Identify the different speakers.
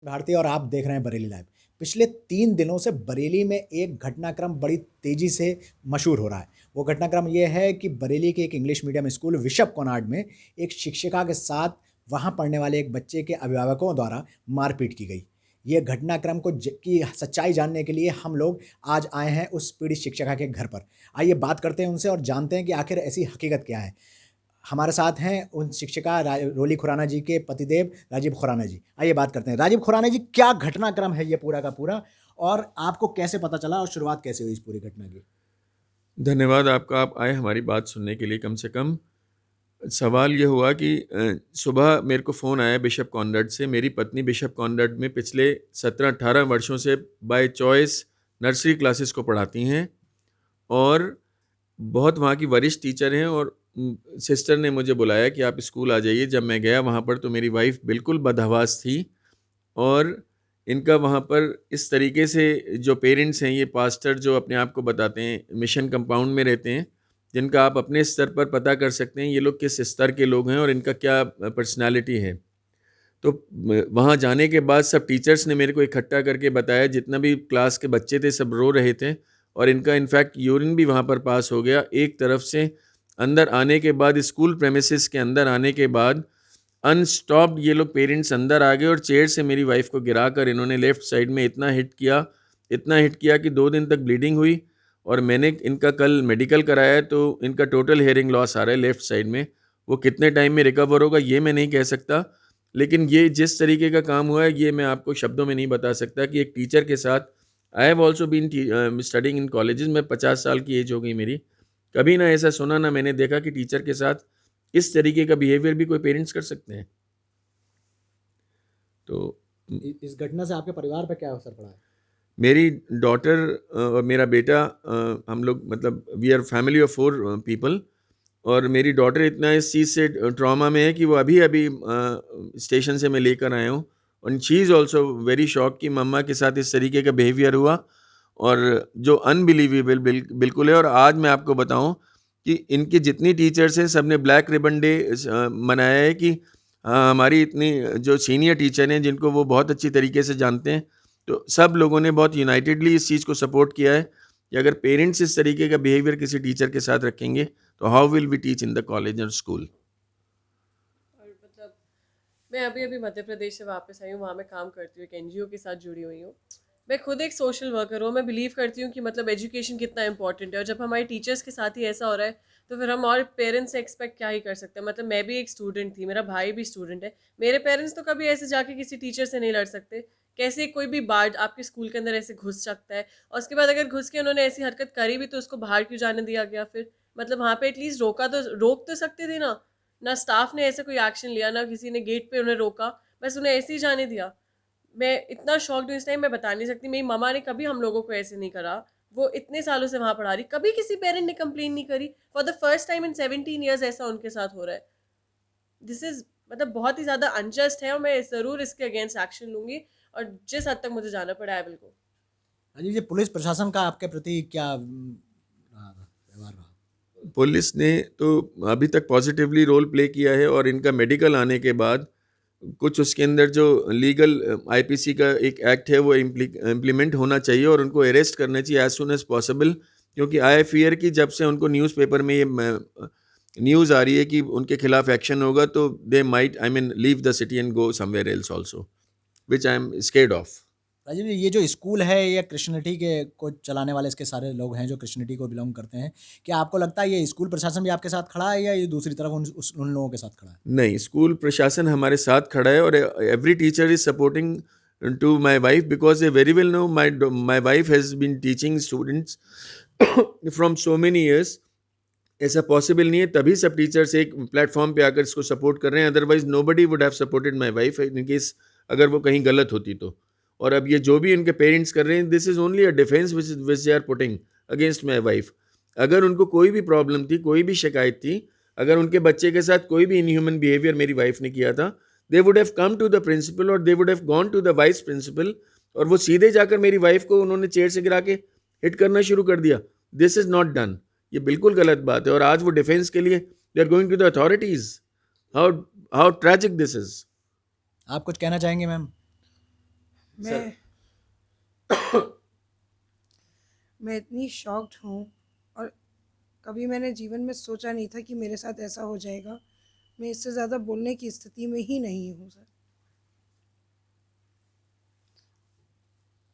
Speaker 1: भारती और आप देख रहे हैं बरेली लाइव। पिछले 3 दिनों से बरेली में एक घटनाक्रम बड़ी तेज़ी से मशहूर हो रहा है। वो घटनाक्रम ये है कि बरेली के एक इंग्लिश मीडियम स्कूल बिशप कॉनॉर्ड में एक शिक्षिका के साथ वहाँ पढ़ने वाले एक बच्चे के अभिभावकों द्वारा मारपीट की गई। ये घटनाक्रम की सच्चाई जानने के लिए हम लोग आज आए हैं उस पीड़ित शिक्षिका के घर पर। आइए बात करते हैं उनसे और जानते हैं कि आखिर ऐसी हकीकत क्या है। हमारे साथ हैं उन शिक्षिका रोली खुराना जी के पतिदेव राजीव खुराना जी। आइए बात करते हैं। राजीव खुराना जी, क्या घटनाक्रम है ये पूरा का पूरा और आपको कैसे पता चला और शुरुआत कैसे हुई इस पूरी घटना की?
Speaker 2: धन्यवाद आपका, आप आए हमारी बात सुनने के लिए। कम से कम सवाल ये हुआ कि सुबह मेरे को फ़ोन आया बिशप कॉनरेड से। मेरी पत्नी बिशप कॉनरेड में पिछले 17-18 वर्षों से बाय चॉइस नर्सरी क्लासेस को पढ़ाती हैं और बहुत वहाँ की वरिष्ठ टीचर हैं। और सिस्टर ने मुझे बुलाया कि आप स्कूल आ जाइए। जब मैं गया वहाँ पर तो मेरी वाइफ़ बिल्कुल बदहवास थी और इनका वहाँ पर इस तरीके से जो पेरेंट्स हैं, ये पास्टर जो अपने आप को बताते हैं मिशन कंपाउंड में रहते हैं, जिनका आप अपने स्तर पर पता कर सकते हैं ये लोग किस स्तर के लोग हैं और इनका क्या पर्सनालिटी है। तो वहाँ जाने के बाद सब टीचर्स ने मेरे को इकट्ठा करके बताया, जितना भी क्लास के बच्चे थे सब रो रहे थे और इनका इनफैक्ट यूरिन भी वहाँ पर पास हो गया। एक तरफ से अंदर आने के बाद, स्कूल प्रेमिसेस के अंदर आने के बाद अनस्टॉप्ड ये लोग पेरेंट्स अंदर आ गए और चेयर से मेरी वाइफ को गिराकर इन्होंने लेफ़्ट साइड में इतना हिट किया कि 2 दिन तक ब्लीडिंग हुई। और मैंने इनका कल मेडिकल कराया तो इनका टोटल हियरिंग लॉस आ रहा है लेफ़्ट साइड में। वो कितने टाइम में रिकवर होगा ये मैं नहीं कह सकता, लेकिन ये जिस तरीके का काम हुआ है ये मैं आपको शब्दों में नहीं बता सकता कि एक टीचर के साथ। I have also been studying in colleges में, 50 साल की एज हो गई मेरी। कभी ना ऐसा सुना ना मैंने देखा कि टीचर के साथ इस तरीके का बिहेवियर भी कोई पेरेंट्स कर सकते हैं। तो
Speaker 1: इस घटना से आपके परिवार पर क्या असर पड़ा है?
Speaker 2: मेरी डॉटर और मेरा बेटा, हम लोग मतलब we are family of 4 people. और मेरी डॉटर इतना इस चीज़ से ट्रॉमा में है कि वो अभी अभी स्टेशन से मैं लेकर आया हूँ। और she is also very shock कि मम्मा के साथ इस तरीके का बिहेवियर हुआ और जो अनबिलीवेबल बिल्कुल है। और आज मैं आपको बताऊं कि इनके जितनी टीचर्स हैं सब ने ब्लैक रिबन डे मनाया है कि हमारी इतनी जो सीनियर टीचर हैं जिनको वो बहुत अच्छी तरीके से जानते हैं, तो सब लोगों ने बहुत यूनाइटेडली इस चीज़ को सपोर्ट किया है कि अगर पेरेंट्स इस तरीके का बिहेवियर किसी टीचर के साथ रखेंगे तो how will we teach in the college और स्कूल।
Speaker 3: और मतलब मैं अभी अभी मध्य प्रदेश से वापस आई हूँ, वहाँ मैं काम करती हूँ, एक एनजीओ के साथ जुड़ी हुई हूँ। मैं खुद एक सोशल वर्कर हूँ। मैं बिलीव करती हूँ कि मतलब एजुकेशन कितना इंपॉर्टेंट है, और जब हमारे टीचर्स के साथ ही ऐसा हो रहा है तो फिर हम और पेरेंट्स से एक्सपेक्ट क्या ही कर सकते हैं। मतलब मैं भी एक स्टूडेंट थी, मेरा भाई भी स्टूडेंट है। मेरे पेरेंट्स तो कभी ऐसे जाके किसी टीचर से नहीं लड़ सकते। कैसे कोई भी बाहर आपके स्कूल के अंदर ऐसे घुस सकता है, और उसके बाद अगर घुस के उन्होंने ऐसी हरकत करी भी तो उसको बाहर क्यों जाने दिया गया फिर? मतलब वहाँ पे एटलीस्ट रोक तो सकते थे ना। ना स्टाफ ने ऐसे कोई एक्शन लिया, ना किसी ने गेट पे उन्हें रोका, बस उन्हें ऐसे ही जाने दिया। मैं इतना शॉक्ड हूँ इस टाइम, मैं बता नहीं सकती। मेरी मम्मा ने कभी हम लोगों को ऐसे नहीं करा। वो इतने सालों से वहां पढ़ा रही, कभी किसी पेरेंट ने कंप्लेन नहीं करी। For the first time in 17 years ऐसा उनके साथ हो रहा है। दिस इज मतलब बहुत ही ज्यादा अनजस्ट है, और मैं जरूर इसके अगेंस्ट एक्शन लूंगी, और जिस हद तक मुझे जाना पड़ा है बिल्कुल।
Speaker 1: राजीव जी, पुलिस प्रशासन का आपके प्रति क्या व्यवहार रहा?
Speaker 2: पुलिस ने तो अभी तक पॉजिटिवली रोल प्ले किया है और इनका मेडिकल आने के बाद कुछ उसके अंदर जो लीगल आईपीसी का एक एक्ट है वो इम्प्लीमेंट होना चाहिए और उनको अरेस्ट करना चाहिए एज सुन एज पॉसिबल। क्योंकि आई फियर कि जब से उनको न्यूज़पेपर में ये न्यूज़ आ रही है कि उनके खिलाफ एक्शन होगा तो they might I mean leave the city and go somewhere else also, which I am scared of.
Speaker 1: Rajiv ji, ये जो स्कूल है ये क्रिश्चियनिटी के को चलाने वाले इसके सारे लोग हैं जो क्रिश्चियनिटी को बिलोंग करते हैं। क्या आपको लगता है ये स्कूल प्रशासन भी आपके साथ खड़ा है या ये दूसरी तरफ उन लोगों के साथ खड़ा है?
Speaker 2: नहीं, स्कूल प्रशासन हमारे साथ खड़ा है और every teacher is supporting to my wife because they very well know my wife has been teaching students from so many years. ऐसा पॉसिबल नहीं है, तभी सब टीचर्स एक प्लेटफॉर्म पे आकर इसको सपोर्ट कर रहे हैं। Otherwise nobody would have supported my wife in case अगर वो कहीं गलत होती तो। और अब ये जो भी उनके पेरेंट्स कर रहे हैं, this is only a defence which they are putting against my wife. अगर उनको कोई भी प्रॉब्लम थी, कोई भी शिकायत थी, अगर उनके बच्चे के साथ कोई भी इनह्यूमन बिहेवियर मेरी वाइफ ने किया था, they would have come to the principal और they would have gone to the vice principal. और वो सीधे जाकर मेरी वाइफ को उन्होंने चेयर से गिरा के हिट करना शुरू कर दिया। This is not done. ये बिल्कुल गलत बात है और आज वो डिफेंस के लिए they are going to the authorities. How how tragic this is.
Speaker 1: आप कुछ कहना चाहेंगे मैम?
Speaker 4: मैं मैं इतनी शॉक्ड हूँ, और कभी मैंने जीवन में सोचा नहीं था कि मेरे साथ ऐसा हो जाएगा। मैं इससे ज़्यादा बोलने की स्थिति में ही नहीं हूँ सर।